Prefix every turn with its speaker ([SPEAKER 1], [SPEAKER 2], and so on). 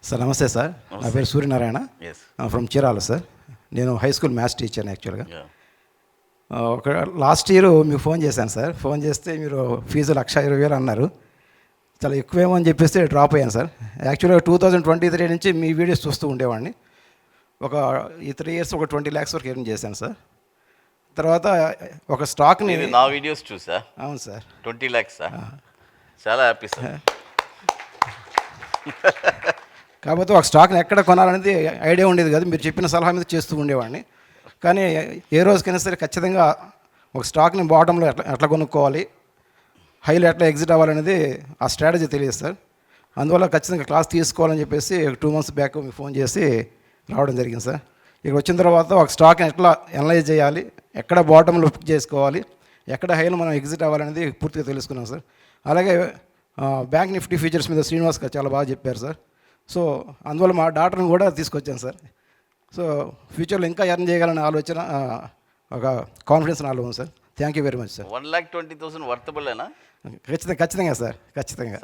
[SPEAKER 1] Sir నమస్తే sir. నా పేరు సూర్యనారాయణ ఫ్రమ్ చీరాల సార్. నేను హై స్కూల్ మ్యాథ్స్ టీచర్ని యాక్చువల్గా. ఒక లాస్ట్ ఇయర్ మీకు ఫోన్ చేశాను సార్. ఫోన్ చేస్తే మీరు ఫీజు 1,20,000 అన్నారు. చాలా ఎక్కువేమో అని చెప్పేసి డ్రాప్ అయ్యాను సార్. యాక్చువల్గా 2023 నుంచి మీ వీడియోస్ చూస్తూ ఉండేవాడిని. ఈ 3 ఇయర్స్ ఒక 20 lakhs వరకు ఎర్న్ చేశాను సార్. తర్వాత ఒక స్టాక్ని
[SPEAKER 2] నా వీడియోస్ చూసా.
[SPEAKER 1] అవును సార్.
[SPEAKER 2] 20 lakhs చాలా హ్యాపీ సార్.
[SPEAKER 1] కాకపోతే ఒక స్టాక్ని ఎక్కడ కొనాలనేది ఐడియా ఉండేది కాదు. మీరు చెప్పిన సలహా మీద చేస్తూ ఉండేవాడిని. కానీ ఏ రోజుకైనా సరే ఖచ్చితంగా ఒక స్టాక్ని బాటంలో ఎట్లా కొనుక్కోవాలి, హైలో ఎట్లా ఎగ్జిట్ అవ్వాలనేది ఆ స్ట్రాటజీ తెలియదు సార్. అందువల్ల ఖచ్చితంగా క్లాస్ తీసుకోవాలని చెప్పేసి 2 months బ్యాక్ మీకు ఫోన్ చేసి రావడం జరిగింది సార్. ఇక్కడ వచ్చిన తర్వాత ఒక స్టాక్ని ఎట్లా అనలైజ్ చేయాలి, ఎక్కడ బాటంలో పిక్ చేసుకోవాలి, ఎక్కడ హైలో మనం ఎగ్జిట్ అవ్వాలనేది పూర్తిగా తెలుసుకున్నాం సార్. అలాగే బ్యాంక్ నిఫ్టీ ఫీచర్స్ మీద శ్రీనివాస్ గారు చాలా బాగా చెప్పారు సార్. సో అందువల్ల మా డాటర్ని కూడా తీసుకొచ్చాను సార్. సో ఫ్యూచర్లో ఇంకా ఎర్న్ చేయగలనే ఆలోచన, ఒక కాన్ఫిడెన్స్ నాలో ఉంది sir. Thank you very much sir.
[SPEAKER 2] 1,20,000 worthable
[SPEAKER 1] ఖచ్చితంగా సార్, ఖచ్చితంగా.